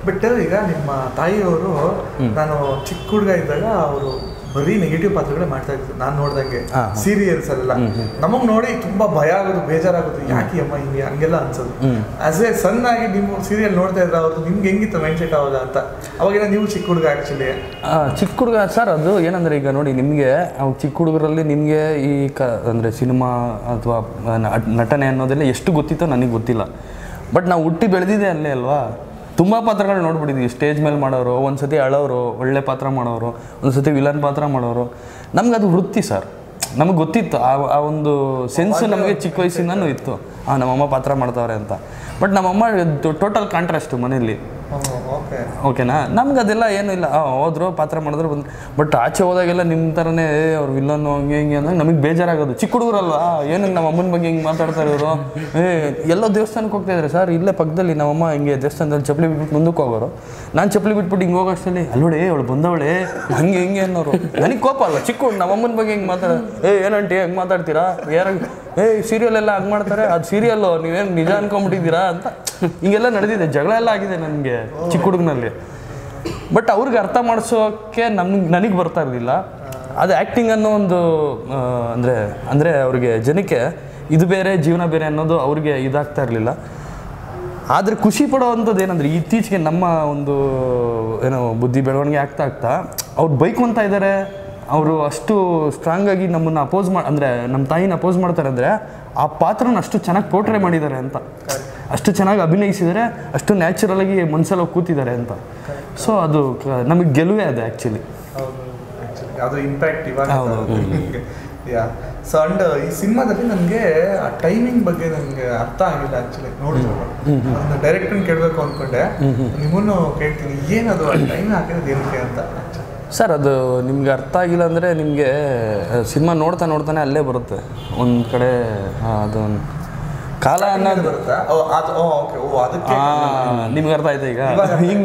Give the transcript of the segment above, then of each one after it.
But ಈಗ ನಿಮ್ಮ ತಾಯಿಯವರು ನಾನು ಚಿಕ್ಕ ಹುಡುಗ ಇದ್ದಾಗ ಅವರು ಬರೀ ನೆಗೆಟಿವ್ ಪಾತ್ರಗಳೇ ಮಾಡ್ತಾ ಇದ್ರು ನಾನು ನೋಡ್ದಂಗೆ ಸೀರಿಯಲ್ಸ್ ಅಲ್ಲ. ನಮಗ್ ನೋಡಿ ತುಂಬಾ ಭಯ ಆಗೋದು, ಬೇಜಾರಾಗೋದು, ಯಾಕೆ ಅಮ್ಮ ಹಿಂಗೆ ಹಂಗೆಲ್ಲ ಅನ್ಸೋದು. ಆಸ್ ಎ ಸನ್ ಆಗಿ ನೀವು ಸೀರಿಯಲ್ ನೋಡ್ತಾ ಇದ್ರೆ ಅವ್ರದ್ದು ನಿಮ್ಗೆ ಹೆಂಗಿತ್ತು ಮೈಂಡ್ ಸೆಟ್ ಅವಾಗ ಅಂತ? ಅವಾಗೇನ ನೀವು ಚಿಕ್ಕ ಹುಡುಗ ಆಕ್ಚುಲಿ? ಚಿಕ್ಕ ಹುಡುಗ ಸರ್. ಅದು ಏನಂದ್ರೆ ಈಗ ನೋಡಿ ನಿಮಗೆ ಚಿಕ್ಕ ಹುಡುಗರಲ್ಲಿ ನಿಮಗೆ ಈ ಅಂದರೆ ಸಿನಿಮಾ ಅಥವಾ ನಟನೆ ಅನ್ನೋದೆಲ್ಲ ಎಷ್ಟು ಗೊತ್ತಿತ್ತೋ ನನಗೆ ಗೊತ್ತಿಲ್ಲ. ಬಟ್ ನಾವು ಹುಟ್ಟಿ ಬೆಳೆದಿದೆ ಅಲ್ಲೇ ಅಲ್ವಾ. ತುಂಬ ಪಾತ್ರಗಳು ನೋಡ್ಬಿಟ್ಟಿದ್ವಿ. ಸ್ಟೇಜ್ ಮೇಲೆ ಮಾಡೋರು, ಒಂದು ಸತಿ ಅಳೋರು, ಒಳ್ಳೆ ಪಾತ್ರ ಮಾಡೋರು, ಒಂದು ಸತಿ ವಿಲನ್ ಪಾತ್ರ ಮಾಡೋರು. ನಮ್ಗೆ ಅದು ವೃತ್ತಿ ಸರ್. ನಮಗೆ ಗೊತ್ತಿತ್ತು, ಆ ಒಂದು ಸೆನ್ಸು ನಮಗೆ ಚಿಕ್ಕ ವಯಸ್ಸಿಂದನೂ ಇತ್ತು. ನಮ್ಮಮ್ಮ ಪಾತ್ರ ಮಾಡ್ತಾವ್ರೆ ಅಂತ. ಬಟ್ ನಮ್ಮಮ್ಮ ಟೋಟಲ್ ಕಾಂಟ್ರಾಸ್ಟು ಮನೇಲಿ. ಓಕೆನಾ? ನಮ್ಗೆ ಅದೆಲ್ಲ ಏನೂ ಇಲ್ಲ. ಹೋದ್ರು ಪಾತ್ರ ಮಾಡಿದ್ರು ಬಂದು. ಬಟ್ ಆಚೆ ಹೋದಾಗೆಲ್ಲ ನಿಮ್ಮ ಥರನೇ ಅವ್ರು ವಿಲ್ಲನ್ನು ಹಂಗೆ ಹಿಂಗೆ ಅಂದಾಗ ನಮಗೆ ಬೇಜಾರಾಗೋದು. ಚಿಕ್ಕ ಹುಡುಗರಲ್ವಾ, ಏನಕ್ಕೆ ನಮ್ಮ ಅಮ್ಮನ ಬಗ್ಗೆ ಹಿಂಗೆ ಮಾತಾಡ್ತಾರೆ ಇವರು. ಎಲ್ಲೋ ದೇವಸ್ಥಾನಕ್ಕೆ ಹೋಗ್ತಾಯಿದ್ರೆ ಸರ್, ಇಲ್ಲೇ ಪಕ್ಕದಲ್ಲಿ ನಮ್ಮಮ್ಮ ಹಿಂಗೆ ದೇವಸ್ಥಾನದಲ್ಲಿ ಚಪ್ಪಲಿ ಬಿಟ್ಬಿಟ್ಟು ಮುಂದಕ್ಕೆ ಹೋಗೋರು. ನಾನು ಚಪ್ಪಲಿ ಬಿಟ್ಬಿಟ್ಟು ಹಿಂಗೆ ಹೋಗೋಷ್ಟರಲ್ಲಿ ಅಲ್ಲೋಡೆ ಅವಳು ಬಂದವಳೆ ಹಂಗೆ ಹಿಂಗೆ ಅನ್ನೋರು. ನನಗೆ ಕೋಪ ಅಲ್ಲ, ಚಿಕ್ಕ ಹುಡುಗ ನಮ್ಮ ಅಮ್ಮನ ಬಗ್ಗೆ ಹಿಂಗೆ ಮಾತಾಡೋದು. ಏನಂಟಿ ಹೆಂಗೆ ಮಾತಾಡ್ತೀರಾ, ಯಾರಾಗ ಸೀರಿಯಲ್ ಎಲ್ಲ ಹಂಗೆ ಮಾಡ್ತಾರೆ, ಅದು ಸೀರಿಯಲ್ಲು ನೀವೇನು ನಿಜ ಅನ್ಕೊಂಬಿಟ್ಟಿದ್ದೀರಾ ಅಂತ ಹಿಂಗೆಲ್ಲ ನಡೆದಿದೆ. ಜಗಳ ಎಲ್ಲ ಆಗಿದೆ ನನಗೆ ಚಿಕ್ಕ ಹುಡುಗನಲ್ಲಿ. ಬಟ್ ಅವ್ರಿಗೆ ಅರ್ಥ ಮಾಡಿಸೋಕ್ಕೆ ನನಗೆ ಬರ್ತಾ ಇರಲಿಲ್ಲ. ಅದು ಆ್ಯಕ್ಟಿಂಗ್ ಅನ್ನೋ ಒಂದು ಅಂದರೆ ಅವ್ರಿಗೆ ಜನಕ್ಕೆ ಇದು ಬೇರೆ ಜೀವನ ಬೇರೆ ಅನ್ನೋದು ಅವ್ರಿಗೆ ಇದಾಗ್ತಾ ಇರಲಿಲ್ಲ. ಆದರೆ ಖುಷಿ ಪಡೋವಂಥದ್ದು ಏನಂದರೆ ಇತ್ತೀಚೆಗೆ ನಮ್ಮ ಒಂದು ಏನೋ ಬುದ್ಧಿ ಬೆಳವಣಿಗೆ ಆಗ್ತಾ ಅವ್ರು ಬೈಕೊಂತ ಇದ್ದಾರೆ. ಅವರು ಅಷ್ಟು ಸ್ಟ್ರಾಂಗಾಗಿ ನಮ್ಮನ್ನು ಅಪೋಸ್ ಅಂದರೆ ನಮ್ಮ ತಾಯಿನ ಅಪೋಸ್ ಮಾಡ್ತಾರೆ ಅಂದರೆ ಆ ಪಾತ್ರನ ಅಷ್ಟು ಚೆನ್ನಾಗಿ ಪೋರ್ಟ್ರೇ ಮಾಡಿದ್ದಾರೆ ಅಂತ, ಅಷ್ಟು ಚೆನ್ನಾಗಿ ಅಭಿನಯಿಸಿದರೆ, ಅಷ್ಟು ನ್ಯಾಚುರಲಾಗಿ ಮನಸ್ಸಲ್ಲಿ ಕೂತಿದ್ದಾರೆ ಅಂತ. ಸೊ ಅದು ನಮಗೆ ಗೆಲುವೇ ಅದು ಆ್ಯಕ್ಚುಲಿ. ಅದು ಇಂಪ್ಯಾಕ್ಟ್ ಇವಾಗ. ಸೊ ಅಂಡ್ ಈ ಸಿನಿಮಾದಲ್ಲಿ ನನಗೆ ಆ ಟೈಮಿಂಗ್ ಬಗ್ಗೆ ನನಗೆ ಅರ್ಥ ಆಗಿಲ್ಲ ಆ್ಯಕ್ಚುಲಿ. ನೋಡಿದ್ರು ಅದನ್ನ ಡೈರೆಕ್ಟರ್ನ ಕೇಳಬೇಕು ಅಂದ್ಕೊಂಡೆ, ನಿಮ್ಮನ್ನು ಕೇಳ್ತೀನಿ ಏನದು ಆ ಟೈಮ್ ಹಾಕಿರೋದು ಏನಕ್ಕೆ ಅಂತ. ಸರ್ ಅದು ನಿಮ್ಗೆ ಅರ್ಥ ಆಗಿಲ್ಲ ಅಂದರೆ ನಿಮಗೆ ಸಿನಿಮಾ ನೋಡ್ತಾನೆ ಅಲ್ಲೇ ಬರುತ್ತೆ ಒಂದು ಕಡೆ. ಅದು ಕಾಲ ಅನ್ನೋದು ನಿಮ್ಗೆ ಅರ್ಥ ಆಯ್ತು ಈಗ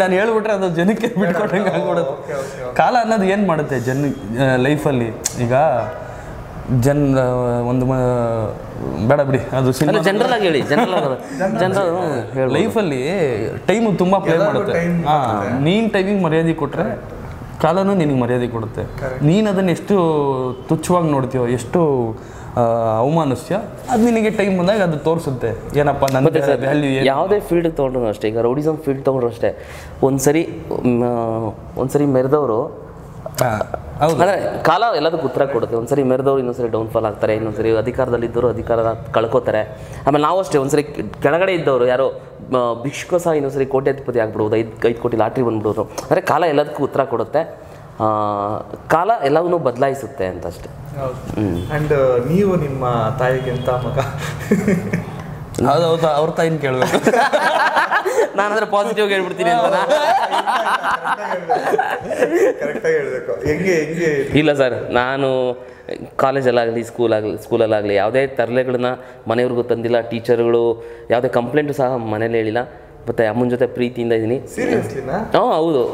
ನಾನು ಹೇಳ್ಬಿಟ್ರೆ ಅದು ಜನಕ್ಕೆ ಬಿಟ್ಕೊಟ್ಟಂಗೆ ಆಗ್ಬಿಡುತ್ತೆ. ಕಾಲ ಅನ್ನೋದು ಏನು ಮಾಡುತ್ತೆ ಲೈಫಲ್ಲಿ. ಈಗ ಒಂದು ಬೇಡ ಬಿಡಿ, ಅದು ಜನರಲ್ ಆಗಿ ಹೇಳಿ. ಲೈಫಲ್ಲಿ ಟೈಮು ತುಂಬ ಪ್ಲೇ ಮಾಡುತ್ತೆ. ನೀನು ಟೈಮಿಗೆ ಮರ್ಯಾದೆ ಕೊಟ್ಟರೆ ಕಾಲನೂ ನಿನಗೆ ಮರ್ಯಾದೆ ಕೊಡುತ್ತೆ. ನೀನು ಅದನ್ನು ಎಷ್ಟು ತುಚ್ಛವಾಗಿ ನೋಡ್ತೀಯೋ, ಎಷ್ಟು ಅವಮಾನಿಸ್ತೀಯ, ಅದು ನಿನಗೆ ಟೈಮ್ ಬಂದಾಗ ಅದು ತೋರಿಸುತ್ತೆ ಏನಪ್ಪ ನನ್ನ ವ್ಯಾಲ್ಯೂ. ಯಾವುದೇ ಫೀಲ್ಡ್ ತೊಗೊಂಡ್ರು ಅಷ್ಟೇ, ಈಗ ರೌಡಿಸಮ್ ಫೀಲ್ಡ್ ತೊಗೊಂಡ್ರು ಅಷ್ಟೇ, ಒಂದ್ಸರಿ ಮೆರೆದವರು ಅಂದರೆ ಕಾಲ ಎಲ್ಲದಕ್ಕೂ ಉತ್ತರ ಕೊಡುತ್ತೆ. ಒಂದ್ಸರಿ ಮೆರೆದವ್ರು ಇನ್ನೊಂದ್ಸರಿ ಡೌನ್ಫಾಲ್ ಆಗ್ತಾರೆ, ಇನ್ನೊಂದ್ಸರಿ ಅಧಿಕಾರದಲ್ಲಿದ್ದವರು ಅಧಿಕಾರ ಕಳ್ಕೋತಾರೆ. ಆಮೇಲೆ ನಾವು ಅಷ್ಟೇ ಒಂದ್ಸರಿ ಕೆಳಗಡೆ ಇದ್ದವರು ಯಾರೋ ಭಿಕ್ಷುಕ ಸಹ ಇನ್ನೊಂದ್ಸರಿ ಕೋಟ್ಯಾಧಿಪತಿ ಆಗ್ಬಿಡ್ಬೋದು, 5 ಕೋಟಿ ಲಾಟ್ರಿ ಬಂದ್ಬಿಡೋರು. ಅಂದರೆ ಕಾಲ ಎಲ್ಲದಕ್ಕೂ ಉತ್ತರ ಕೊಡುತ್ತೆ, ಕಾಲ ಎಲ್ಲವನ್ನೂ ಬದಲಾಯಿಸುತ್ತೆ ಅಂತ ಅಷ್ಟೇ. ಆ್ಯಂಡ್ ನೀವು ನಿಮ್ಮ ತಾಯಿಗೆ ಎಂಥ ಮಗ? ಹೌದೌದು, ಅವ್ರ ತಾಯಿನ ಕೇಳಬೇಕು. ನಾನಂದ್ರೆ ಪಾಸಿಟಿವ್ ಹೇಳ್ಬಿಡ್ತೀನಿ ಅಂತ. ಇಲ್ಲ ಸರ್, ನಾನು ಕಾಲೇಜಲ್ಲಾಗಲಿ ಸ್ಕೂಲಲ್ಲಾಗಲಿ ಯಾವುದೇ ತರಲೆಗಳನ್ನ ಮನೆಯವ್ರಿಗೂ ತಂದಿಲ್ಲ. ಟೀಚರ್ಗಳು ಯಾವುದೇ ಕಂಪ್ಲೇಂಟು ಸಹ ಮನೇಲಿ ಹೇಳಿಲ್ಲ. ಮತ್ತು ಅಮ್ಮನ ಜೊತೆ ಪ್ರೀತಿಯಿಂದ ಇದ್ದೀನಿ. ಹೌದು.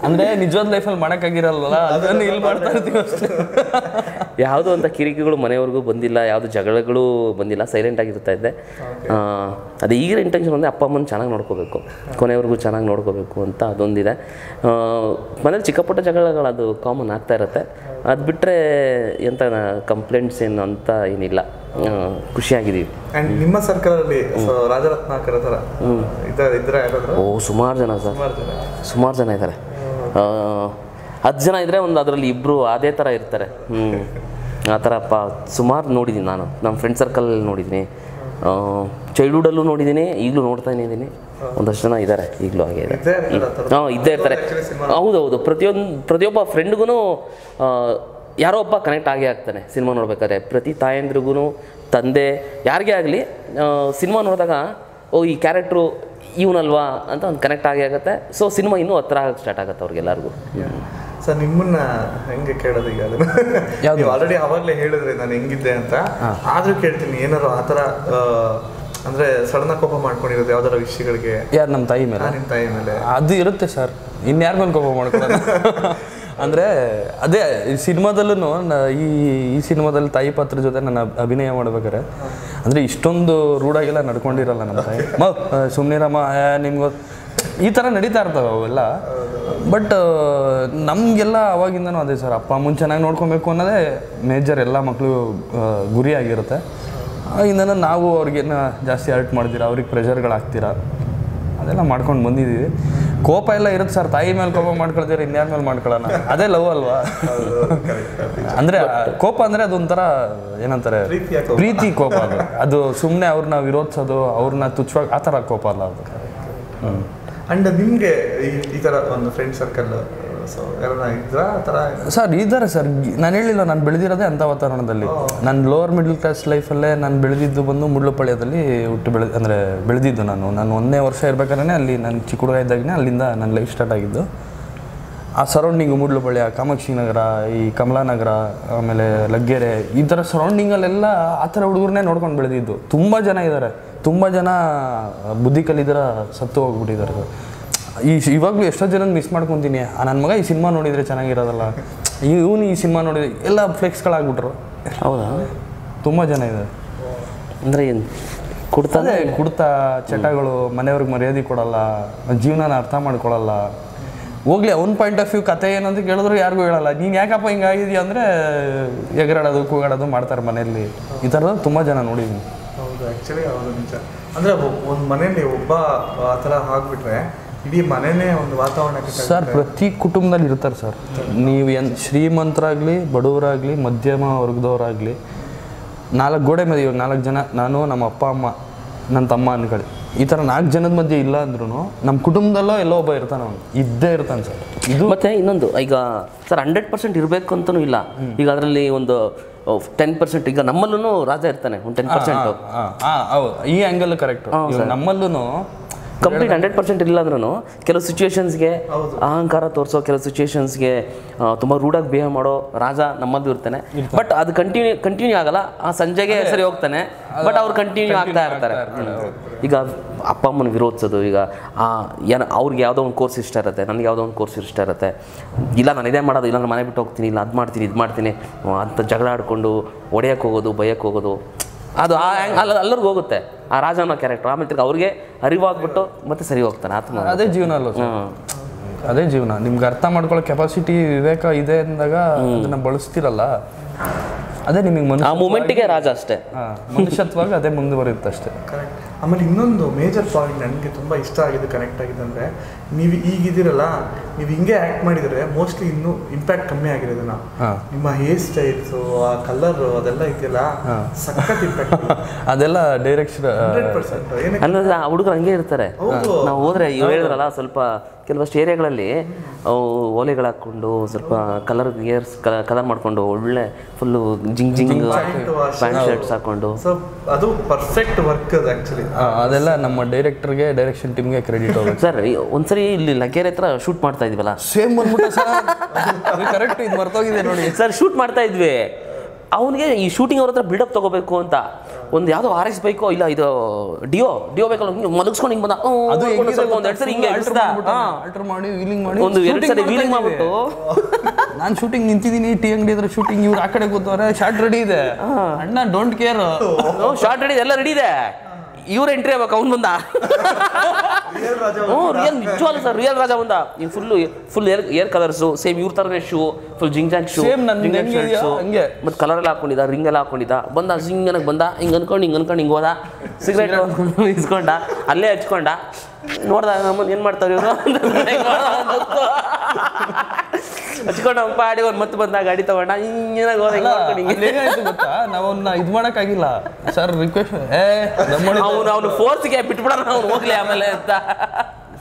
ಅಂದ್ರೆ ನಿಜವಾದ ಲೈಫಲ್ಲಿ ಮಾಡೋಕ್ಕಾಗಿರಲ್ಲ, ಅದನ್ನು ಇಲ್ಲಿ ಮಾಡ್ತಾ ಇರ್ತೀವಿ ಅಷ್ಟೇ. ಯಾವುದೋ ಅಂತ ಕಿರಿಕಿಗಳು ಮನೆಯವ್ರಿಗೂ ಬಂದಿಲ್ಲ, ಯಾವುದು ಜಗಳಗಳು ಬಂದಿಲ್ಲ, ಸೈಲೆಂಟ್ ಆಗಿರ್ತಾ ಇದ್ದೆ. ಅದು ಈಗಿನ ಇಂಟೆನ್ಷನ್ ಅಂದರೆ ಅಪ್ಪ ಅಮ್ಮನ ಚೆನ್ನಾಗಿ ನೋಡ್ಕೋಬೇಕು, ಕೊನೆಯವ್ರಿಗೂ ಚೆನ್ನಾಗಿ ನೋಡ್ಕೋಬೇಕು ಅಂತ ಅದೊಂದಿದೆ. ಮನೇಲಿ ಚಿಕ್ಕ ಪುಟ್ಟ ಜಗಳಗಳು ಅದು ಕಾಮನ್ ಆಗ್ತಾ ಇರುತ್ತೆ. ಅದು ಬಿಟ್ಟರೆ ಎಂಥ ಕಂಪ್ಲೇಂಟ್ಸ್ ಏನು ಅಂತ ಏನಿಲ್ಲ, ಖುಷಿಯಾಗಿದ್ದೀವಿ. ಆ್ಯಂಡ್ ನಿಮ್ಮ ಸರ್ಕಲಲ್ಲಿ ರಾಜರತ್ನಾಕರ ಥರ ಇದ್ರೆ? ಓ, ಸುಮಾರು ಜನ ಸರ್, ಸುಮಾರು ಜನ ಇದ್ದಾರೆ. 10 ಜನ ಇದ್ದರೆ ಒಂದು ಅದರಲ್ಲಿ 2 ಅದೇ ಥರ ಇರ್ತಾರೆ. ಆ ಥರ ಸುಮಾರು ನೋಡಿದ್ದೀನಿ ನಾನು. ನಮ್ಮ ಫ್ರೆಂಡ್ ಸರ್ಕಲಲ್ಲಿ ನೋಡಿದ್ದೀನಿ, ಚೈಲ್ಡ್ಹುಡಲ್ಲೂ ನೋಡಿದ್ದೀನಿ, ಈಗಲೂ ನೋಡ್ತಾನೇ ಇದ್ದೀನಿ. ಒಂದಷ್ಟು ಜನ ಇದ್ದಾರೆ ಈಗಲೂ, ಹಾಗೆ ಇದೆ. ಇದ್ದೇ ಇರ್ತಾರೆ. ಹೌದೌದು, ಪ್ರತಿಯೊಬ್ಬ ಫ್ರೆಂಡ್ಗೂ ಯಾರೋ ಒಬ್ಬ ಕನೆಕ್ಟ್ ಆಗೇ ಆಗ್ತಾನೆ ಸಿನಿಮಾ ನೋಡ್ಬೇಕಾದ್ರೆ. ಪ್ರತಿ ತಾಯಂದ್ರಿಗೂ, ತಂದೆ ಯಾರಿಗೇ ಆಗಲಿ ಸಿನಿಮಾ ನೋಡಿದಾಗ ಓ ಈ ಕ್ಯಾರೆಕ್ಟ್ರು ಇವನಲ್ವಾ ಅಂತ ಒಂದು ಕನೆಕ್ಟ್ ಆಗೇ ಆಗುತ್ತೆ. ಸೊ ಸಿನಿಮಾ ಇನ್ನೂ ಹತ್ರ ಆಗಕ್ಕೆ ಸ್ಟಾರ್ಟ್ ಆಗುತ್ತೆ ಅವ್ರಿಗೆಲ್ಲರಿಗೂ. ಸರ್ ನಿಮ್ಮನ್ನ ಹೆಂಗೆ ಕೇಳೋದು ಈಗ? ಅದನ್ನು ಆಲ್ರೆಡಿ ಆವಾಗಲೇ ಹೇಳಿದ್ರೆ ನಾನು ಹೆಂಗಿದ್ದೆ ಅಂತ, ಆದರೂ ಕೇಳ್ತೀನಿ ಏನಾರು ಆ ಥರ ಅಂದರೆ ಸಡನ್ ಕೋಪ ಮಾಡ್ಕೊಂಡಿರೋದು ಯಾವ್ದಾರ ವಿಷಯಗಳಿಗೆ? ಯಾರು ನಮ್ಮ ತಾಯಿ ಮೇಲೆ? ನಿಮ್ಮ ತಾಯಿ ಮೇಲೆ ಅದು ಇರುತ್ತೆ ಸರ್, ಇನ್ಯಾರ ಮೇಲೆ ಕೋಪ ಮಾಡ್ಕೊಳ್ಳೋದು? ಅಂದರೆ ಅದೇ ಈ ಸಿನಿಮಾದಲ್ಲೂ ಈ ಸಿನಿಮಾದಲ್ಲಿ ತಾಯಿ ಪಾತ್ರ ಜೊತೆ ನಾನು ಅಭಿನಯ ಮಾಡ್ಬೇಕಾರೆ ಅಂದರೆ ಇಷ್ಟೊಂದು ರೂಢಾಗೆಲ್ಲ ನಡ್ಕೊಂಡಿರಲ್ಲ ನಮ್ಮ ತಾಯಿ ಸುಮ್ಮನಿರಮ್ಮ ನಿಮ್ಗೆ ಈ ಥರ ನಡೀತಾ ಇರ್ತವೆ ಅವೆಲ್ಲ. ಬಟ್ ನಮಗೆಲ್ಲ ಅವಾಗಿಂದನೂ ಅದೇ ಸರ್, ಅಪ್ಪ ಅಮ್ಮನ ಚೆನ್ನಾಗಿ ನೋಡ್ಕೊಬೇಕು ಅನ್ನೋದೇ ಮೇಜರ್ ಎಲ್ಲ ಮಕ್ಕಳು ಗುರಿ ಆಗಿರುತ್ತೆ. ಆಗಿಂದನೂ ನಾವು ಅವ್ರಿಗೇನು ಜಾಸ್ತಿ ಹರ್ಟ್ ಮಾಡ್ತೀರಾ, ಅವ್ರಿಗೆ ಪ್ರೆಷರ್ಗಳಾಗ್ತೀರಾ, ಅದೆಲ್ಲ ಮಾಡ್ಕೊಂಡು ಬಂದಿದ್ದೀವಿ. ಕೋಪ ಎಲ್ಲ ಇರುತ್ತೆ ಸರ್, ತಾಯಿ ಮೇಲೆ ಕೋಪ ಮಾಡ್ಕೊಳ್ತೀರ ಇನ್ಯಾರ ಮೇಲೆ ಮಾಡ್ಕೊಳ್ಳೋಣ, ಅದೇ ಲವ್ ಅಲ್ವಾ? ಅಂದರೆ ಕೋಪ ಅಂದರೆ ಅದೊಂಥರ ಏನಂತಾರೆ ಪ್ರೀತಿ ಕೋಪ ಅದು. ಅದು ಸುಮ್ಮನೆ ಅವ್ರನ್ನ ವಿರೋಧಿಸೋದು, ಅವ್ರನ್ನ ತುಚ್ಛವಾಗಿ ಆ ಥರ ಕೋಪ ಅಲ್ಲ ಅದು. ಅಂಡ್ ನಿಮಗೆ ಈ ಥರ ಒಂದು ಫ್ರೆಂಡ್ ಸರ್ಕಲ್ ಸರ್ ಇದ್ದಾರೆ ಸರ್. ನಾನು ಹೇಳಿಲ್ಲ, ನಾನು ಬೆಳೆದಿರೋದೇ ಅಂಥ ವಾತಾವರಣದಲ್ಲಿ. ನಾನು ಲೋವರ್ ಮಿಡ್ಲ್ ಕ್ಲಾಸ್ ಲೈಫಲ್ಲೇ ನಾನು ಬೆಳೆದಿದ್ದು ಬಂದು ಮುಳ್ಳುಪಾಳ್ಯದಲ್ಲಿ ಬೆಳೆದಿದ್ದು. ನಾನು 1ನೇ ವರ್ಷ ಇರ್ಬೇಕಾದ್ರೆ ಅಲ್ಲಿ ನಾನು ಚಿಕ್ಕ ಹುಡುಗ ಇದ್ದಾಗಲೇ ಅಲ್ಲಿಂದ ನನ್ನ ಲೈಫ್ ಸ್ಟಾರ್ಟ್ ಆಗಿದ್ದು. ಆ ಸರೌಂಡಿಂಗು ಮುಳ್ಳುಪಾಳ್ಯ, ಕಾಮಾಕ್ಷಿ ನಗರ, ಈ ಕಮಲಾನಗರ, ಆಮೇಲೆ ಲಗ್ಗೆರೆ, ಈ ಥರ ಸರೌಂಡಿಂಗಲ್ಲೆಲ್ಲ ಆ ಥರ ಹುಡುಗರನ್ನೇ ನೋಡ್ಕೊಂಡು ಬೆಳೆದಿದ್ದು. ತುಂಬ ಜನ ಇದ್ದಾರೆ, ತುಂಬ ಜನ ಬುದ್ಧಿ ಕಲಿದರ ಸತ್ತು ಹೋಗ್ಬಿಟ್ಟಿದ್ದಾರೆ ಸರ್. ಇವಾಗಲೂ ಎಷ್ಟೋ ಜನ ಮಿಸ್ ಮಾಡ್ಕೊತೀನಿ. ನನ್ನ ಮಗ ಈ ಸಿನಿಮಾ ನೋಡಿದರೆ ಚೆನ್ನಾಗಿರೋದಲ್ಲ, ಇವನು ಈ ಸಿನಿಮಾ ನೋಡಿದ್ರೆ ಎಲ್ಲ ಫ್ಲೆಕ್ಸ್ಗಳಾಗ್ಬಿಟ್ರು. ಹೌದಾ? ತುಂಬ ಜನ ಇದ್ದಾರೆ. ಅಂದರೆ ಏನು ಕುಡ್ತಾ ಚಟಗಳು, ಮನೆಯವ್ರಿಗೆ ಮರ್ಯಾದೆ ಕೊಡಲ್ಲ, ಜೀವನನ ಅರ್ಥ ಮಾಡ್ಕೊಳಲ್ಲ. ಹೋಗ್ಲಿ ಅವ್ನ ಪಾಯಿಂಟ್ ಆಫ್ ವ್ಯೂ ಕತೆ ಏನಂತ ಕೇಳಿದ್ರು ಯಾರಿಗೂ ಹೇಳಲ್ಲ. ನೀನು ಯಾಕಪ್ಪ ಹಿಂಗಾಗಿದೆಯಾ ಅಂದರೆ ಎಗರಾಡೋದು ಕೂಗಾಡೋದು ಮಾಡ್ತಾರೆ ಮನೆಯಲ್ಲಿ. ಈ ಥರದ ತುಂಬ ಜನ ನೋಡಿದ್ದೀನಿ. ಹೌದು, ಆ್ಯಕ್ಚುಲಿ ಹೌದು, ನಿಜ. ಅಂದರೆ ಒಂದು ಮನೆಯಲ್ಲಿ ಒಬ್ಬ ಆ ಥರ ಆಗಿಬಿಟ್ರೆ ಇಡೀ ಮನೆಯೇ ಒಂದು ವಾತಾವರಣ. ಸರ್ ಪ್ರತಿ ಕುಟುಂಬದಲ್ಲಿ ಇರ್ತಾರೆ ಸರ್. ನೀವು ಶ್ರೀಮಂತರಾಗಲಿ, ಬಡವರಾಗಲಿ, ಮಧ್ಯಮ ವರ್ಗದವರಾಗಲಿ, 4 ಗೋಡೆ ಮಧ್ಯೆ 4 ಜನ, ನಾನು, ನಮ್ಮ ಅಪ್ಪ ಅಮ್ಮ, ನನ್ನ ತಮ್ಮ ಅನ್ಕೊಳ್ಳಿ, ಈ ಥರ 4 ಜನದ ಮಧ್ಯೆ ಇಲ್ಲ ಅಂದ್ರೂ ನಮ್ಮ ಕುಟುಂಬದಲ್ಲೋ ಎಲ್ಲೋ ಒಬ್ಬ ಇರ್ತಾನೆ, ಅವನು ಇದ್ದೇ ಇರ್ತಾನೆ ಸರ್. ಇದು ಮತ್ತೆ ಇನ್ನೊಂದು, ಈಗ ಸರ್ 100% ಇರಬೇಕು ಅಂತಲೂ ಇಲ್ಲ. ಈಗ ಅದರಲ್ಲಿ ಒಂದು 10%, ಈಗ ನಮ್ಮಲ್ಲೂ ರಾಜ ಇರ್ತಾನೆ ಒಂದು 10%. ಹೌದು, ಈ ಆ್ಯಂಗಲ್ ಕರೆಕ್ಟ್. ನಮ್ಮಲ್ಲೂ ಕಂಪ್ಲೀಟ್ 100% ಇಲ್ಲ ಅಂದ್ರೂ ಕೆಲವು ಸಿಚುವೇಶನ್ಸ್ಗೆ ಅಹಂಕಾರ ತೋರಿಸೋ, ಕೆಲವು ಸಿಚುವೇಶನ್ಸ್ಗೆ ತುಂಬ ರೂಢಾಗಿ ಬಿಹೇವ್ ಮಾಡೋ ರಾಜ ನಮ್ಮಲ್ಲೂ ಇರ್ತಾನೆ. ಬಟ್ ಅದು ಕಂಟಿನ್ಯೂ ಆಗಲ್ಲ. ಆ ಸಂಜೆಗೆ ಸರಿ ಹೋಗ್ತಾನೆ, ಬಟ್ ಅವ್ರು ಕಂಟಿನ್ಯೂ ಆಗ್ತಾ ಇರ್ತಾರೆ. ಈಗ ಅಪ್ಪ ಅಮ್ಮನ ವಿರೋಧಿಸೋದು, ಈಗ ಅವ್ರಿಗೆ ಯಾವುದೋ ಒಂದು ಕೋರ್ಸ್ ಇಷ್ಟ ಇರುತ್ತೆ, ನನಗೆ ಯಾವುದೋ ಒಂದು ಕೋರ್ಸ್ ಇಷ್ಟ ಇರುತ್ತೆ. ಇಲ್ಲ ನಾನು ಇದೇ ಮಾಡೋದು, ಇಲ್ಲ ನಾನು ಮನೆ ಬಿಟ್ಟು ಹೋಗ್ತೀನಿ, ಇಲ್ಲ ಅದು ಮಾಡ್ತೀನಿ ಇದು ಮಾಡ್ತೀನಿ ಅಂತ ಜಗಳ ಆಡಿಕೊಂಡು ಹೊಡೆಯಕ್ಕೆ ಹೋಗೋದು, ಬೈಯಕ್ಕೆ ಹೋಗೋದು, ಅದು ಅಲ್ಲರಿಗೂ ಹೋಗುತ್ತೆ ಆ ರಾಜ ಅನ್ನೋ ಕ್ಯಾರೆಕ್ಟರ್. ಆಮೇಲೆ ತಿರ್ಗಿ ಅವ್ರಿಗೆ ಅರಿವಾಗ್ಬಿಟ್ಟು ಮತ್ತೆ ಸರಿ ಹೋಗ್ತಾನೆ. ಅದೇ ಜೀವನ ಅಲ್ಲ, ಅದೇ ಜೀವನ. ನಿಮ್ಗೆ ಅರ್ಥ ಮಾಡ್ಕೊಳ್ಳೋ ಕೆಪಾಸಿಟಿ, ವಿವೇಕ ಇದೆ ಅಂದಾಗ ಅದನ್ನ ಬಳಸ್ತಿರಲ್ಲ, ಅದೇ ನಿಮಗೆ ಆ ಮೂಮೆಂಟಿಗೆ ರಾಜ ಅಷ್ಟೇ. ಮನುಷ್ಯತ್ವಾಗ ಅದೇ ಮುಂದುವರಿಯುತ್ತೆ ಅಷ್ಟೇ. ಕರೆಕ್ಟ್. ಆಮೇಲೆ ಇನ್ನೊಂದು ಮೇಜರ್ ಪಾಯಿಂಟ್ ನನಗೆ ತುಂಬ ಇಷ್ಟ ಆಗಿದೆ, ಕನೆಕ್ಟ್ ಆಗಿದೆ ಅಂದರೆ, ನೀವು ಈಗಿದ್ದೀರಲ್ಲ, ನೀವು ಹಿಂಗೆ ಆ್ಯಕ್ಟ್ ಮಾಡಿದರೆ ಮೋಸ್ಟ್ಲಿ ಇನ್ನೂ ಇಂಪ್ಯಾಕ್ಟ್ ಕಮ್ಮಿ ಆಗಿರೋದನ್ನ. ನಿಮ್ಮ ಹೇರ್ ಸ್ಟೈಲ್ಸು, ಆ ಕಲರು, ಅದೆಲ್ಲ ಇದೆಯಲ್ಲ, ಸಖತ್ ಇಂಪ್ಯಾಕ್ಟ್. ಅದೆಲ್ಲ ಡೈರೆಕ್ಷನ್ 100%. ಅನ್ನೋದು ಆ ಹುಡುಗರು ಹಂಗೆ ಇರ್ತಾರೆ. ನಾವು ಹೋದ್ರೆ ಇವ್ರು ಹೇಳಿದ್ರಲ್ಲ, ಸ್ವಲ್ಪ ಕೆಲವಷ್ಟು ಏರಿಯಾಗಳಲ್ಲಿ ಓಲೆಗಳು ಹಾಕ್ಕೊಂಡು ಸ್ವಲ್ಪ ಕಲರ್ ಮಾಡ್ಕೊಂಡು ಒಳ್ಳೆ ಫುಲ್ಲು ಜಿಂಗ್ ಪ್ಯಾಂಟ್ ಶರ್ಟ್ಸ್ ಹಾಕೊಂಡು, ಅದು ಪರ್ಫೆಕ್ಟ್ ವರ್ಕ್ ಅದು ಆ್ಯಕ್ಚುಲಿ. ಅದೆಲ್ಲ ನಮ್ಮ ಡೈರೆಕ್ಟರ್ಗೆ, ಡೈರೆಕ್ಷನ್ ಟೀಮ್ಗೆ ಕ್ರೆಡಿಟ್ ಹೋಗುತ್ತೆ ಸರ್. ಒಂದ್ಸರಿ ಇಲ್ಲಿ ಲಗ್ಗೆರೆ ಹತ್ರ ಶೂಟ್ ಮಾಡ್ತಾ ಇದ್ವಲ್ಲ, ಸೇಮ್ ಬಂದ್ಬಿಟ್ಟು ಸರ್, ಕರೆಕ್ಟ್ ಇದು ಮರ್ತೋಗಿದೆ ನೋಡಿ ಸರ್. ಶೂಟ್ ಮಾಡ್ತಾ ಇದ್ವಿ, ಅವನಿಗೆ ಈ ಶೂಟಿಂಗ್ ಅವ್ರ ಹತ್ರ ಬಿಲ್ಡಪ್ ತಗೋಬೇಕು ಅಂತ ಒಂದು ಯಾವುದೋ RX ಬೈಕೋ, ಇಲ್ಲ ಇದು ಡಿಯೋ ಬೇಕಲ್ಲ, ಮಲಗಿಸ್ಕೊಂಡು ಹಿಂಗೆ ಬಂದ, ಅದು ಒಂದು 2 ಸರಿ ಹಿಂಗೆ ಮಾಡಿ ವೀಲಿಂಗ್ ಮಾಡಿ, ಒಂದು 2 ಸರಿ ವೀಲಿಂಗ್ ಮಾಡ್ಬಿಟ್ಟು, ನಾನು ಶೂಟಿಂಗ್ ನಿಂತಿದ್ದೀನಿ, ಟೀ ಅಂಗಡಿ ಹತ್ರ ಶೂಟಿಂಗ್, ಇವ್ರು ಆ ಕಡೆ ಕೂತವ್ರೆ, ಶಾರ್ಟ್ ರೆಡಿ ಇದೆ, ಅಣ್ಣ ಡೋಂಟ್ ಕೇರ್, ಶಾರ್ಟ್ ರೆಡಿ ಎಲ್ಲ ರೆಡಿ ಇದೆ, ಇವ್ರು ಎಂಟ್ರಿ ಆಗ್ಬೇಕು, ಅವ್ನು ಬಂದ. ರಿಯಲ್ ನಿಜವಾಗ್ಲೂ ಸರ್, ರಿಯಲ್ ರಾಜ ಬಂದ. ಈಗ ಫುಲ್ ಏರ್ ಕಲರ್ಸು, ಸೇಮ್ ಇವ್ರ ಥರನೇ ಶೂ, ಫುಲ್ ಜಿಂಗ್ ಶೂ, ಮತ್ತೆ ಕಲರ್ ಎಲ್ಲ ಹಾಕೊಂಡಿದ್ದ, ರಿಂಗ್ ಎಲ್ಲ ಹಾಕೊಂಡಿದ್ದ, ಬಂದ ಜಿಂಗನಕ್ಕೆ ಬಂದ, ಹಿಂಗೆ ಅನ್ಕೊಂಡು ಹಿಂಗೆ ಹೋದ, ಸಿಗರೇಟ್ ಇಸ್ಕೊಂಡ, ಅಲ್ಲೇ ಹಚ್ಕೊಂಡ. ನೋಡ್ದ ನಮ್ಮನ್ನು ಏನು ಮಾಡ್ತಾವ್ರಿ ಇವರು ಹಚ್ಕೊಂಡು ಪಾಡಿ ಅವ್ರು ಮತ್ತೆ ಬಂದ, ಗಾಡಿ ತಗೊಂಡ, ಹಿಂಗೇನಾಗ ಹೋದ, ಹಿಂಗೆ ಗೊತ್ತಾ, ನಾವನ್ನ ಇದು ಮಾಡೋಕ್ಕಾಗಿಲ್ಲ ಸರ್. ರಿಕ್ವೆಸ್ಟ್ ಅವನು ಫೋರ್ಸ್ಗೆ ಬಿಟ್ಬಿಡೋಣ, ಅವ್ನು ಹೋಗ್ಲಿ ಆಮೇಲೆ ಅಂತ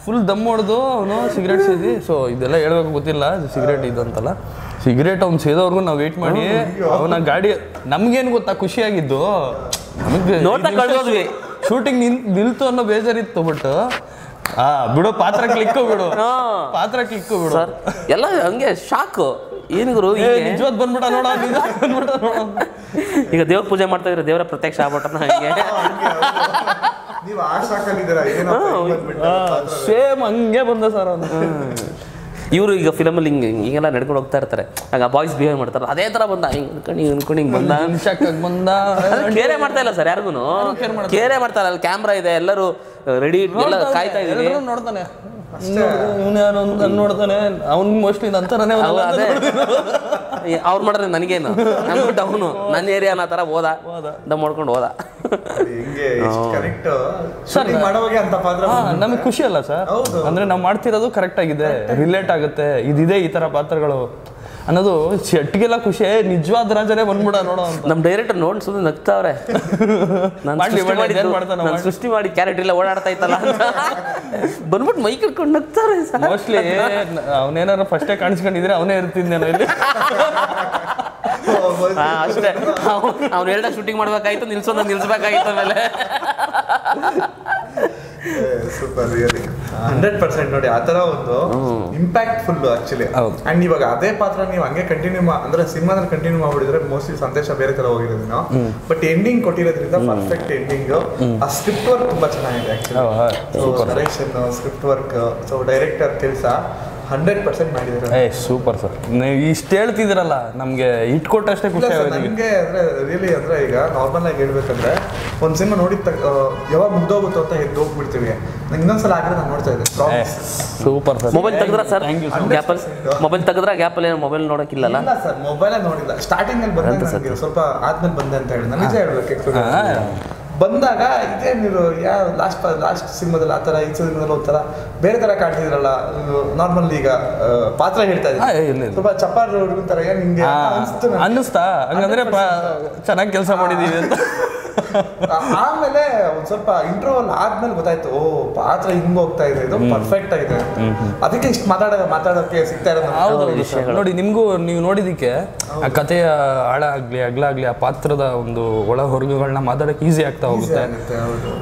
ಫುಲ್ ದಮ್ ಹೊಡೆದು ಅವನು ಸಿಗರೇಟ್ ಸೇದಿ. ಸೊ ಇದೆಲ್ಲ ಹೇಳ್ಬೇಕು ಗೊತ್ತಿಲ್ಲ, ಸಿಗರೇಟ್ ಇದಂತಲ್ಲ, ಸಿಗರೇಟ್ ಅವ್ನು ಸೇದೋರ್ಗು ನಾವು ವೇಟ್ ಮಾಡಿ ಅವನ ಗಾಡಿ, ನಮ್ಗೇನು ಗೊತ್ತಾ ಖುಷಿಯಾಗಿದ್ದು, ನಮಗೆ ನೋಡ್ತಾ ಕಳ್ದೋದ್ವಿ. ಶೂಟಿಂಗ್ ನಿಲ್ತು ಅನ್ನೋ ಬೇಜಾರಿತ್ತು. ಬಟ್ ಬಿಡು, ಪಾತ್ರ ಕ್ಲಿಕ್ಕು ಬಿಡು, ಪಾತ್ರ ಕ್ಲಿಕ್ಕು ಬಿಡು ಸರ್. ಎಲ್ಲ ಹಂಗೆ ಶಾಕು. ಏನಿದ್ರು ನಿಜವಾದ ಬಂದ್ಬಿಟ್ಟ ನೋಡ, ಈಗ ದೇವ್ರ ಪೂಜೆ ಮಾಡ್ತಾ ಇದ್ರೆ ದೇವರ ಪ್ರತ್ಯಕ್ಷ ಆಗ್ಬಿಟ್ಟ ಹಂಗೆ. ಸೇಮ್ ಹಂಗೆ ಬಂದ ಸರ್ ಅವನು. ಇವರು ಈಗ ಫಿಲಮಲ್ಲಿ ಹಿಂಗೆಲ್ಲ ನಡ್ಕೊಂಡು ಹೋಗ್ತಾ ಇರ್ತಾರೆ, ಆಗ ಬಾಯ್ಸ್ ಬಿಹೇವ್ ಮಾಡ್ತಾರೆ, ಅದೇ ಥರ ಬಂದ ಹಿಂಗೆ ಬಂದ ಕೇರೆ ಮಾಡ್ತಾ ಇಲ್ಲ ಸರ್, ಯಾರಿಗೂ ಕೇರೆ ಮಾಡ್ತಾ ಇಲ್ಲ. ಅಲ್ಲಿ ಕ್ಯಾಮ್ರಾ ಇದೆ, ಎಲ್ಲರೂ ರೆಡಿ ಎಲ್ಲ ಕಾಯ್ತಾ ಇದ್ದೀವಿ. ನೋಡ್ತಾನೆ ಇವನು ಯಾರು ನೋಡ್ತಾನೆ, ಅವ್ನು ಮೋಸ್ಟ್ಲಿ ನಂತರನೇ ಅದೇ ಅವ್ರು ಮಾಡಿದ್ರೆ ನನಗೇನು ಅಂದ್ಬಿಟ್ಟು ಅವನು ನನ್ನ ಏರಿಯಾ ಅನ್ನೋ ಥರ ಹೋದ, ದಮ್ ಮಾಡ್ಕೊಂಡು ಹೋದ. ನಮಗೆ ಖುಷಿ ಅಲ್ಲ ಸರ್, ಅಂದ್ರೆ ನಾವು ಮಾಡ್ತಿರೋದು ಕರೆಕ್ಟ್ ಆಗಿದೆ, ರಿಲೇಟ್ ಆಗುತ್ತೆ, ಇದಿದೆ ಈ ತರ ಪಾತ್ರಗಳು ಅನ್ನೋದು ಶೆಟ್ಗೆಲ್ಲ ಖುಷಿ. ನಿಜವಾದ ರಾಜನೇ ಬಂದ್ಬಿಡ ನೋಡೋ ಅಂತ ನಮ್ಮ ಡೈರೆಕ್ಟರ್ ನೋಡಿ ಸುಮ್ಮನೆ ನಗ್ತಾವ್ರೆ. ನಾನು ಸೃಷ್ಟಿ ಮಾಡಿ ಕ್ಯಾರೆಕ್ಟರ್ ಎಲ್ಲ ಓಡಾಡ್ತಾ ಇತ್ತಲ್ಲ ಅಂತ ಬಂದ್ಬಿಟ್ಟು ಮೈ ಕಟ್ಕೊಂಡು ನಗ್ತಾರೆ. ಮೋಸ್ಟ್ಲಿ ಅವನೇನಾರು ಫಸ್ಟೇ ಕಾಣಿಸ್ಕೊಂಡಿದ್ರೆ ಅವನೇ ಇರ್ತಿದ್ದೇನೋ ಇಲ್ಲಿ. ಅಷ್ಟೇ, ಅವ್ನು ಹೇಳ್ದಾಗ ಶೂಟಿಂಗ್ ಮಾಡ್ಬೇಕಾಯ್ತು, ನಿಲ್ಸ್ಬೇಕಾಗಿತ್ತು ಆಮೇಲೆ. ಸೂಪರ್, ರಿಯಲಿ 100% ನೋಡಿ ಆ ತರ ಒಂದು ಇಂಪ್ಯಾಕ್ಟ್ ಫುಲ್ ಆಕ್ಚುಲಿ. ಅಂಡ್ ಇವಾಗ ಅದೇ ಪಾತ್ರ ನೀವು ಹಂಗೆ ಕಂಟಿನ್ಯೂ ಅಂದ್ರೆ ಸಿನಿಮಾದಲ್ಲಿ ಕಂಟಿನ್ಯೂ ಮಾಡ್ಬಿಡಿದ್ರೆ ಮೋಸ್ಟ್ಲಿ ಸಂದೇಶ ಬೇರೆ ತರ ಹೋಗಿರೋದು ನಾವು. ಬಟ್ ಎಂಡಿಂಗ್ ಕೊಟ್ಟಿರೋದ್ರಿಂದ ಪರ್ಫೆಕ್ಟ್ ಎಂಡಿಂಗ್. ಆ ಸ್ಕ್ರಿಪ್ಟ್ ವರ್ಕ್ ತುಂಬಾ ಚೆನ್ನಾಗಿದೆ actually, direction, script work, so director ಕೆಲಸ 100% ಮಾಡಿದ್ದಾರೆ. ಸೂಪರ್ ಸರ್, ನೀವು ಇಷ್ಟು ಹೇಳ್ತಿದ್ದೀರಲ್ಲ ನಮಗೆ ಇಟ್ಕೊಟ್ಟಷ್ಟೇ ಖುಷಿ ಆಗುತ್ತೆ. ನನಗೆ ಅಂದ್ರೆ ರಿಯಲಿ ಅಂದ್ರೆ ಈಗ ನಾರ್ಮಲ್ ಆಗಿ ಹೇಳ್ಬೇಕಂದ್ರೆ ಒಂದು ಸಿನಿಮಾ ನೋಡಿದ ಯಾವಾಗ ಮುಗ್ದೋಗುತ್ತೋ ಅಂತ ಎದ್ದು ಹೋಗ್ಬಿಡ್ತೀವಿ. ನಂಗೆ ಇನ್ನೊಂದ್ಸಲ ಆಗಿದ್ರೆ ನಾನು ನೋಡ್ತಾ ಇದ್ದೆ. Super sir. ಮೊಬೈಲ್ ತೆಗೆದ್ರ ಸರ್, ಮೊಬೈಲ್ ತೆಗೆದ್ರ ಗ್ಯಾಪಲ್ಲಿ ಮೊಬೈಲ್ ನೋಡೋಕ್ಕಿಲ್ಲಲ್ಲ ಸರ್? ಮೊಬೈಲೇ ನೋಡಿಲ್ಲ, ಸ್ಟಾರ್ಟಿಂಗ್ ಅಲ್ಲಿ ಬಂದ ಸ್ವಲ್ಪ ಆದ್ಮೇಲೆ ಬಂದೆ ಅಂತ ಹೇಳಿ ನಿಜ ಹೇಳ್ಬೇಕು. ಬಂದಾಗ ಇದೇ ನೀವು ಲಾಸ್ಟ್ ಸಿನಿಮಾದಲ್ಲಿ ಆ ಥರ, ಈ ಸಿನಿಮಾದಲ್ಲಿ ಒಂಥರ ಬೇರೆ ಥರ ಕಾಣ್ತಿದ್ರಲ್ಲ. ನಾರ್ಮಲ್ ಈಗ ಪಾತ್ರ ಹೇಳ್ತಾ ಇದ್ದೀನಿ, ಸ್ವಲ್ಪ ಚಪ್ಪಾರ್ ಹುಡುಗನ ಥರ ನಿಮ್ಗೆ ಅನ್ನಿಸ್ತಾ? ಹಂಗಂದ್ರೆ ಚೆನ್ನಾಗಿ ಕೆಲಸ ಮಾಡಿದೀವಿ ಅಂತ. ಆಮೇಲೆ ಒಂದ್ ಸ್ವಲ್ಪ ಇಂಟರ್ವಲ್ ಆದ್ಮೇಲೆ ಗೊತ್ತಾಯ್ತು, ಓ ಪಾತ್ರ ಹಿಂಗ್ ಹೋಗ್ತಾ ಇದೆ, ಇದು ಪರ್ಫೆಕ್ಟ್ ಆಗಿದೆ, ಅದಕ್ಕೆ ಇಷ್ಟು ಮಾತಾಡೋಕೆ ಸಿಗ್ತಾ ಇರೋದು. ನೋಡಿ, ನಿಮ್ಗೂ ನೀವು ನೋಡಿದಕ್ಕೆ ಆ ಕಥೆಯ ಆಳ ಆಗ್ಲಿ ಅಗ್ಲ ಆಗ್ಲಿ ಆ ಪಾತ್ರದ ಒಂದು ಒಳ ಹೊರಗುಗಳನ್ನ ಮಾತಾಡಕ್ಕೆ ಈಸಿ ಆಗ್ತಾ ಹೋಗುತ್ತೆ.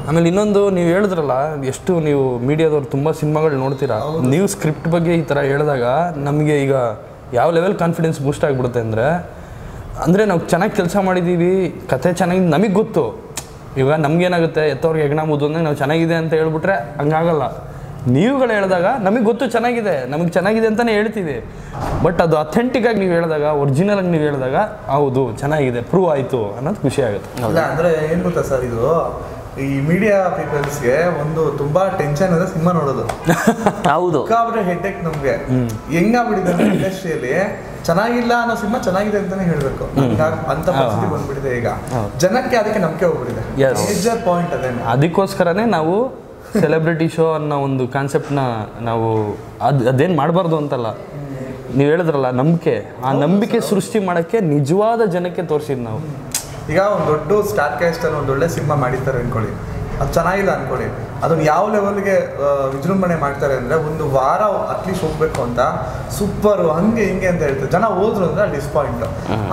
ಆಮೇಲೆ ಇನ್ನೊಂದು ನೀವು ಹೇಳಿದ್ರಲ್ಲ, ಎಷ್ಟು ನೀವು ಮೀಡಿಯಾದವ್ರು ತುಂಬಾ ಸಿನಿಮಾಗಳು ನೋಡ್ತೀರಾ, ನೀವು ಸ್ಕ್ರಿಪ್ಟ್ ಬಗ್ಗೆ ಈ ತರ ಹೇಳಿದಾಗ ನಮಗೆ ಈಗ ಯಾವ ಲೆವೆಲ್ ಕಾನ್ಫಿಡೆನ್ಸ್ ಬೂಸ್ಟ್ ಆಗಿಬಿಡುತ್ತೆ ಅಂದರೆ ನಾವು ಚೆನ್ನಾಗಿ ಕೆಲಸ ಮಾಡಿದ್ದೀವಿ, ಕತೆ ಚೆನ್ನಾಗಿ ನಮಗೆ ಗೊತ್ತು. ಇವಾಗ ನಮಗೇನಾಗುತ್ತೆ, ಎತ್ತವ್ರಿಗೆ ಹೆಗ್ಣ ಮುದ್ದು ಅಂದರೆ ನಾವು ಚೆನ್ನಾಗಿದೆ ಅಂತ ಹೇಳ್ಬಿಟ್ರೆ ಹಂಗಾಗಲ್ಲ. ನೀವುಗಳು ಹೇಳಿದಾಗ ನಮಗೆ ಗೊತ್ತು ಚೆನ್ನಾಗಿದೆ, ನಮಗೆ ಚೆನ್ನಾಗಿದೆ ಅಂತಲೇ ಹೇಳ್ತೀವಿ. ಬಟ್ ಅದು ಅಥೆಂಟಿಕ್ಕಾಗಿ ನೀವು ಹೇಳಿದಾಗ, ಒರಿಜಿನಲಾಗಿ ನೀವು ಹೇಳಿದಾಗ ಹೌದು ಚೆನ್ನಾಗಿದೆ, ಪ್ರೂವ್ ಆಯಿತು ಅನ್ನೋದು ಖುಷಿ ಆಗುತ್ತೆ. ಇಲ್ಲ ಅಂದರೆ ಏನು ಗೊತ್ತಾ ಸರ್, ಇದು ಈ ಮೀಡಿಯಾ ಪೀಪಲ್ಸ್ಗೆ ಒಂದು ತುಂಬಾ ಟೆನ್ಷನ್ ಇದೆ ಸಿನಿಮಾ ನೋಡೋದು. ಹೌದು, ಹೆಡ್ಡೇಕ್ ನಮ್ಗೆ ಹೆಂಗಾಗ್ಬಿಟ್ಟಿದೆ ಇಂಡಸ್ಟ್ರಿಯಲ್ಲಿ. ಚೆನ್ನಾಗಿಲ್ಲ ಅನ್ನೋ ಸಿನಿಮಾ ಚೆನ್ನಾಗಿದೆ ಅಂತಾನೆ ಹೇಳ್ಬೇಕು, ಅಂತ ಪರಿಸ್ಥಿತಿ ಬಂದ್ಬಿಟ್ಟಿದೆ ಈಗ ಜನಕ್ಕೆ. ಅದಕ್ಕೆ ನಂಬಿಕೆ ಹೋಗ್ಬಿಟ್ಟಿದೆ, ಮೇಜರ್ ಪಾಯಿಂಟ್ ಅದೇನೆ. ಅದಕ್ಕೋಸ್ಕರನೇ ನಾವು ಸೆಲೆಬ್ರಿಟಿ ಶೋ ಅನ್ನೋ ಒಂದು ಕಾನ್ಸೆಪ್ಟ್ನ ನಾವು ಅದೇನು ಮಾಡಬಾರ್ದು ಅಂತಲ್ಲ, ನೀವು ಹೇಳಿದ್ರಲ್ಲ ನಂಬಿಕೆ, ಆ ನಂಬಿಕೆ ಸೃಷ್ಟಿ ಮಾಡೋಕ್ಕೆ ನಿಜವಾದ ಜನಕ್ಕೆ ತೋರಿಸಿದ್ದು ನಾವು. ಈಗ ಒಂದು ದೊಡ್ಡ ಸ್ಟಾರ್ ಕ್ಯಾಸ್ಟಲ್ಲಿ ಒಂದು ಒಳ್ಳೆ ಸಿನಿಮಾ ಮಾಡಿರ್ತಾರೆ ಅನ್ಕೊಳ್ಳಿ, ಅದು ಚೆನ್ನಾಗಿಲ್ಲ ಅನ್ಕೊಳ್ಳಿ, ಅದನ್ನು ಯಾವ ಲೆವೆಲ್ಗೆ ವಿಜೃಂಭಣೆ ಮಾಡ್ತಾರೆ ಅಂದರೆ ಒಂದು ವಾರ ಅಟ್ಲೀಸ್ಟ್ ಹೋಗ್ಬೇಕು ಅಂತ ಸೂಪರು ಹಂಗೆ ಹಿಂಗೆ ಅಂತ ಹೇಳ್ತಾರೆ. ಜನ ಹೋದ್ರು ಅಂದರೆ ಅದು ಡಿಸ್ಪಾಯಿಂಟ್.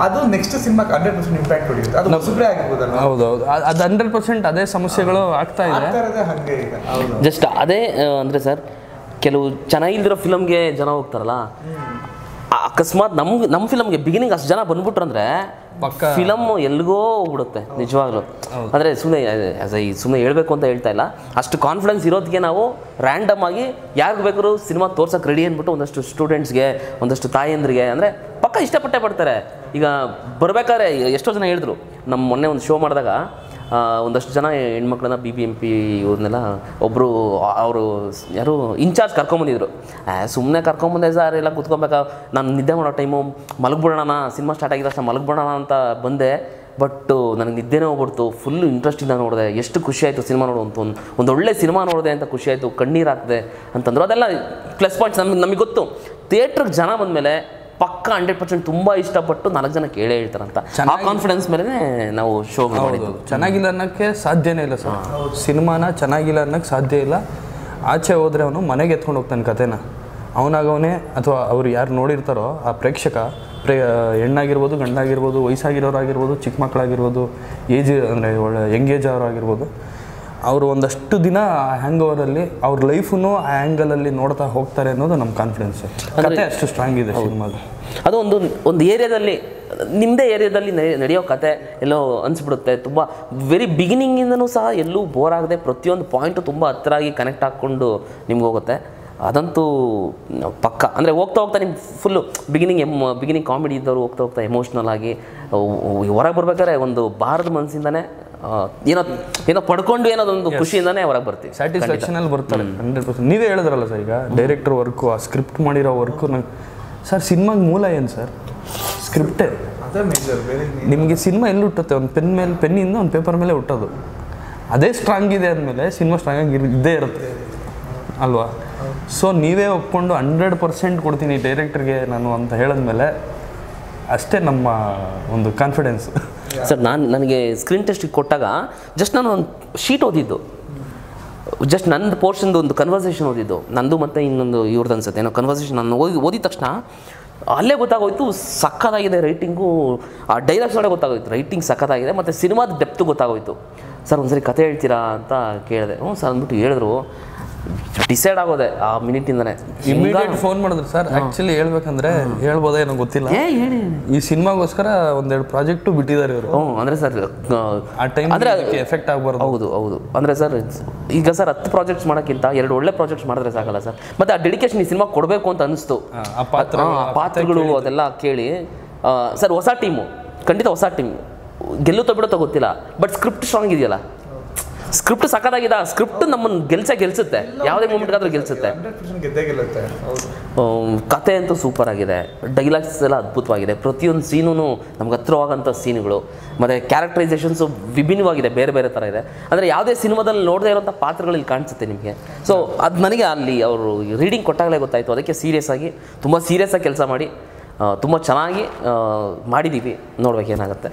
ಅದು ನೆಕ್ಸ್ಟ್ ಸಿನಿಮಾಗೆ 100% ಇಂಪ್ಯಾಕ್ಟ್ ಹೊಡಿಯುತ್ತೆ. ಅದು ಸುಬ್ರೆ ಆಗಿರ್ಬೋದಲ್ಲ. ಹೌದೌದು, ಅದು 100% ಅದೇ ಸಮಸ್ಯೆಗಳು ಆಗ್ತಾ ಇದೆ ಹಂಗೆ ಈಗ. ಜಸ್ಟ್ ಅದೇ ಅಂದರೆ ಸರ್, ಕೆಲವು ಚೆನ್ನಾಗಿಲ್ದಿರೋ ಫಿಲಮ್ಗೆ ಜನ ಹೋಗ್ತಾರಲ್ಲ, ಅಕಸ್ಮಾತ್ ನಮ್ಮ ಫಿಲಮ್ಗೆ ಬಿಗಿನಿಂಗ್ ಅಷ್ಟು ಜನ ಬಂದ್ಬಿಟ್ರಂದ್ರೆ ಫಿಲಮ್ ಎಲ್ಲಿಗೋ ಹೋಗ್ಬಿಡುತ್ತೆ ನಿಜವಾಗ್ಲೂ. ಅಂದರೆ ಸುಮ್ಮನೆ ಹೇಳ್ಬೇಕು ಅಂತ ಹೇಳ್ತಾ ಇಲ್ಲ, ಅಷ್ಟು ಕಾನ್ಫಿಡೆನ್ಸ್ ಇರೋದಕ್ಕೆ ನಾವು ರ್ಯಾಂಡಮ್ ಆಗಿ ಯಾರಿಗೆ ಬೇಕಾದ್ರೂ ಸಿನಿಮಾ ತೋರ್ಸೋಕೆ ರೆಡಿ ಅಂದ್ಬಿಟ್ಟು ಒಂದಷ್ಟು ಸ್ಟೂಡೆಂಟ್ಸ್ಗೆ, ಒಂದಷ್ಟು ತಾಯಂದ್ರಿಗೆ ಅಂದರೆ ಪಕ್ಕ ಇಷ್ಟಪಟ್ಟೆ ಪಡ್ತಾರೆ. ಈಗ ಬರಬೇಕಾದ್ರೆ ಎಷ್ಟೋ ಜನ ಹೇಳಿದ್ರು, ನಮ್ಮ ಮೊನ್ನೆ ಒಂದು ಶೋ ಮಾಡಿದಾಗ ಒಂದಷ್ಟು ಜನ ಹೆಣ್ಮಕ್ಳನ್ನ BBMP ಇವ್ರನ್ನೆಲ್ಲ ಒಬ್ಬರು ಅವರು ಯಾರು ಇನ್ಚಾರ್ಜ್ ಕರ್ಕೊಂಬಂದಿದ್ರು. ಸುಮ್ಮನೆ ಕರ್ಕೊಂಬಂದೆ ಸರ್, ಎಲ್ಲ ಕೂತ್ಕೊಬೇಕಾ, ನಾನು ನಿದ್ದೆ ಮಾಡೋ ಟೈಮು ಮಲಗ್ಬಿಡೋಣ, ಸಿನಿಮಾ ಸ್ಟಾರ್ಟ್ ಆಗಿದ ತಕ್ಷಣ ಮಲಗ್ಬಿಡೋಣ ಅಂತ ಬಂದೆ. ಬಟ್ ನನಗೆ ನಿದ್ದೆನೇ ಹೋಗ್ಬಿಡ್ತು. ಫುಲ್ಲು ಇಂಟ್ರೆಸ್ಟಿಂದ ನೋಡಿದೆ, ಎಷ್ಟು ಖುಷಿ ಆಯಿತು ಸಿನಿಮಾ ನೋಡುವಂಥ ಒಂದು ಒಳ್ಳೆ ಸಿನಿಮಾ ನೋಡಿದೆ ಅಂತ ಖುಷಿ ಆಯಿತು, ಕಣ್ಣೀರು ಹಾಕಿದೆ ಅಂತಂದ್ರು. ಅದೆಲ್ಲ ಪ್ಲಸ್ ಪಾಯಿಂಟ್ಸ್. ನಮಗೆ ಗೊತ್ತು ಥಿಯೇಟ್ರಿಗೆ ಜನ ಬಂದಮೇಲೆ ಪಕ್ಕ 100% ತುಂಬ ಇಷ್ಟಪಟ್ಟು 4 ಜನ ಕೇಳೇ ಹೇಳ್ತಾರಂತ. ಆ ಕಾನ್ಫಿಡೆನ್ಸ್ ಮೇಲೆ ನಾವು ಶೋ ಮಾಡಿದ್ದು. ಚೆನ್ನಾಗಿಲ್ಲ ಅನ್ನೋಕ್ಕೆ ಸಾಧ್ಯನೇ ಇಲ್ಲ ಸರ್. ಸಿನಿಮಾನ ಚೆನ್ನಾಗಿಲ್ಲ ಅನ್ನೋಕ್ಕೆ ಸಾಧ್ಯ ಇಲ್ಲ. ಆಚೆ ಹೋದರೆ ಅವನು ಮನೆಗೆ ಎತ್ಕೊಂಡು ಹೋಗ್ತಾನೆ ಕತೆನ, ಅವನಾಗವನೇ ಅಥವಾ ಅವ್ರು ಯಾರು ನೋಡಿರ್ತಾರೋ ಆ ಪ್ರೇಕ್ಷಕ, ಹೆಣ್ಣಾಗಿರ್ಬೋದು, ಗಂಡಾಗಿರ್ಬೋದು, ವಯಸ್ಸಾಗಿರೋರಾಗಿರ್ಬೋದು, ಚಿಕ್ಕ ಮಕ್ಕಳಾಗಿರ್ಬೋದು, ಏಜ್ ಅಂದರೆ ಒಳ್ಳೆ ಯಂಗ್ ಏಜ್ ಅವರಾಗಿರ್ಬೋದು, ಅವರು ಒಂದಷ್ಟು ದಿನ ಆ ಹ್ಯಾಂಗ್ ಓವರಲ್ಲಿ ಅವ್ರ ಲೈಫನ್ನು ಆ ಆ್ಯಂಗಲಲ್ಲಿ ನೋಡ್ತಾ ಹೋಗ್ತಾರೆ ಅನ್ನೋದು ನಮ್ಮ ಕಾನ್ಫಿಡೆನ್ಸ್. ಕತೆ ಅಷ್ಟು ಸ್ಟ್ರಾಂಗ್ ಇದೆ ಸಿನಿಮಾದ. ಅದು ಒಂದು ಏರಿಯಾದಲ್ಲಿ, ನಿಮ್ಮದೇ ಏರಿಯಾದಲ್ಲಿ ನಡೆಯೋ ಕತೆ ಎಲ್ಲೋ ಅನಿಸ್ಬಿಡುತ್ತೆ. ತುಂಬ ವೆರಿ ಬಿಗಿನಿಂಗಿಂದನೂ ಸಹ ಎಲ್ಲೂ ಬೋರ್ ಆಗದೆ ಪ್ರತಿಯೊಂದು ಪಾಯಿಂಟು ತುಂಬ ಹತ್ತಿರಾಗಿ ಕನೆಕ್ಟ್ ಹಾಕ್ಕೊಂಡು ನಿಮ್ಗೆ ಹೋಗುತ್ತೆ. ಅದಂತೂ ಪಕ್ಕ. ಅಂದರೆ ಹೋಗ್ತಾ ಹೋಗ್ತಾ ನಿಮ್ಗೆ ಫುಲ್ಲು ಬಿಗಿನಿಂಗ್ ಕಾಮಿಡಿ ಇದ್ದವರು ಹೋಗ್ತಾ ಹೋಗ್ತಾ ಎಮೋಷ್ನಲ್ ಆಗಿ ಹೊರಗೆ ಬರ್ಬೇಕಾದ್ರೆ ಒಂದು ಭಾರದ ಮನಸ್ಸಿಂದನೇ ಏನೋ ಪಡ್ಕೊಂಡು ಏನೋದೊಂದು ಖುಷಿಯಿಂದನೇ ಹೊರಗೆ ಬರ್ತೀವಿ, ಸ್ಯಾಟಿಸ್ಫ್ಯಾಕ್ಷನಲ್ಲಿ ಬರ್ತಾರೆ 100%. ನೀವೇ ಹೇಳಿದ್ರಲ್ಲ ಸರ್, ಈಗ ಡೈರೆಕ್ಟರ್ ವರ್ಕು, ಆ ಸ್ಕ್ರಿಪ್ಟ್ ಮಾಡಿರೋ ವರ್ಕು ನಂಗೆ ಸರ್, ಸಿನಿಮಾಗೆ ಮೂಲ ಏನು ಸರ್? ಸ್ಕ್ರಿಪ್ಟೇ. ಅದೇ ಮೇಜರ್. ಬೇರೆ ನಿಮಗೆ ಸಿನಿಮಾ ಎಲ್ಲಿ ಹುಟ್ಟುತ್ತೆ? ಒಂದು ಪೆನ್ನಿಂದ ಒಂದು ಪೇಪರ್ ಮೇಲೆ ಹುಟ್ಟೋದು. ಅದೇ ಸ್ಟ್ರಾಂಗ್ ಇದೆ ಅಂದಮೇಲೆ ಸಿನಿಮಾ ಸ್ಟ್ರಾಂಗಾಗಿ ಇದ್ದೇ ಇರುತ್ತೆ ಅಲ್ವಾ? ಸೊ ನೀವೇ ಒಪ್ಕೊಂಡು 100% ಕೊಡ್ತೀನಿ ಡೈರೆಕ್ಟರ್ಗೆ ನಾನು ಅಂತ ಹೇಳಿದ್ಮೇಲೆ ಅಷ್ಟೇ ನಮ್ಮ ಒಂದು ಕಾನ್ಫಿಡೆನ್ಸ್. ಸರ್ ನನಗೆ ಸ್ಕ್ರೀನ್ ಟೆಸ್ಟಿಗೆ ಕೊಟ್ಟಾಗ ಜಸ್ಟ್ ನಾನು ಒಂದು ಶೀಟ್ ಓದಿದ್ದು, ಜಸ್ಟ್ ನಂದು ಪೋರ್ಷನ್ದು ಒಂದು ಕನ್ವರ್ಸೇಷನ್ ಓದಿದ್ದು, ನಂದು ಮತ್ತು ಇನ್ನೊಂದು ಇವ್ರದ್ದು ಅನ್ಸುತ್ತೆ ಏನೋ ಕನ್ವರ್ಸೇಷನ್. ನಾನು ಓದಿದ ತಕ್ಷಣ ಅಲ್ಲೇ ಗೊತ್ತಾಗೋಯ್ತು ಸಕ್ಕತ್ತಾಗಿದೆ ರೈಟಿಂಗು, ಆ ಡೈಲಾಗ್ಸ್ ನೋಡೇ ಗೊತ್ತಾಗೋಯ್ತು ರೈಟಿಂಗ್ ಸಕ್ಕತ್ತಾಗಿದೆ, ಮತ್ತು ಸಿನಿಮಾದ ಡೆಪ್ತು ಗೊತ್ತಾಗೋಯ್ತು. ಸರ್ ಒಂದ್ಸರಿ ಕತೆ ಹೇಳ್ತೀರಾ ಅಂತ ಕೇಳಿದೆ. ಹ್ಞೂ ಸರ್ ಅಂದ್ಬಿಟ್ಟು ಹೇಳಿದ್ರು. ಡಿಸೈಡ್ ಆಗೋದೆ ಆ ಮಿನಿಟಿಂದನೇ. ಇಮಿಡಿಯೇಟ್ ಫೋನ್ ಮಾಡಿದ್ರು ಸರ್. ಆ್ಯಕ್ಚುಲಿ ಹೇಳ್ಬೇಕಂದ್ರೆ ಹೇಳ್ಬೋದೇ ಏನೋ ಗೊತ್ತಿಲ್ಲ, ಹೇಳಿ ಈ ಸಿನಿಮಾಗೋಸ್ಕರ ಒಂದೆರಡು ಪ್ರಾಜೆಕ್ಟು ಬಿಟ್ಟಿದ್ದಾರೆ ಇವರು. ಅಂದರೆ ಸರ್ ಆ ಟೈಮ್ ಅಂದರೆ ಎಫೆಕ್ಟ್ ಆಗಬಾರ್ದು. ಹೌದು. ಅಂದರೆ ಸರ್ ಈಗ ಸರ್ 10 ಪ್ರಾಜೆಕ್ಟ್ಸ್ ಮಾಡೋಕ್ಕಿಂತ 2 ಒಳ್ಳೆ ಪ್ರಾಜೆಕ್ಟ್ಸ್ ಮಾಡಿದ್ರೆ ಸಾಕಲ್ಲ ಸರ್. ಮತ್ತು ಆ ಡೆಡಿಕೇಶನ್ ಈ ಸಿನಿಮಾ ಕೊಡಬೇಕು ಅಂತ ಅನಿಸ್ತು. ಆ ಪಾತ್ರಗಳು ಅದೆಲ್ಲ ಕೇಳಿ ಸರ್ ಹೊಸ ಟೀಮು, ಖಂಡಿತ ಹೊಸ ಟೀಮ್, ಗೆಲ್ಲುತ್ತೋ ಬಿಡುತ್ತೋ ಗೊತ್ತಿಲ್ಲ, ಬಟ್ ಸ್ಕ್ರಿಪ್ಟ್ ಸ್ಟ್ರಾಂಗ್ ಇದೆಯಲ್ಲ, ಸ್ಕ್ರಿಪ್ಟ್ ಸಕ್ಕತ್ತಾಗಿದೆ. ಆ ಸ್ಕ್ರಿಪ್ಟ್ ನಮ್ಮನ್ನು ಗೆಲ್ಸುತ್ತೆ, ಯಾವುದೇ ಮೂಮೆಂಟ್ಗಾದ್ರೂ ಗೆಲ್ಸುತ್ತೆ. ಕತೆ ಅಂತೂ ಸೂಪರ್ ಆಗಿದೆ, ಡೈಲಾಗ್ಸ್ ಎಲ್ಲ ಅದ್ಭುತವಾಗಿದೆ, ಪ್ರತಿಯೊಂದು ಸೀನೂ ನಮ್ಗೆ ಹತ್ರವಾಗಂಥ ಸೀನುಗಳು, ಮತ್ತು ಕ್ಯಾರೆಕ್ಟರೈಸೇಷನ್ಸು ವಿಭಿನ್ನವಾಗಿದೆ, ಬೇರೆ ಬೇರೆ ಥರ ಇದೆ. ಅಂದರೆ ಯಾವುದೇ ಸಿನಿಮಾದಲ್ಲಿ ನೋಡದೇ ಇರೋಂಥ ಪಾತ್ರಗಳಲ್ಲಿ ಕಾಣಿಸುತ್ತೆ ನಿಮಗೆ. ಸೊ ಅದು ನನಗೆ ಅಲ್ಲಿ ಅವರು ರೀಡಿಂಗ್ ಕೊಟ್ಟಾಗಲೇ ಗೊತ್ತಾಯಿತು. ಅದಕ್ಕೆ ತುಂಬ ಸೀರಿಯಸ್ಸಾಗಿ ಕೆಲಸ ಮಾಡಿ ತುಂಬ ಚೆನ್ನಾಗಿ ಮಾಡಿದ್ದೀವಿ. ನೋಡ್ಬೇಕು ಏನಾಗುತ್ತೆ.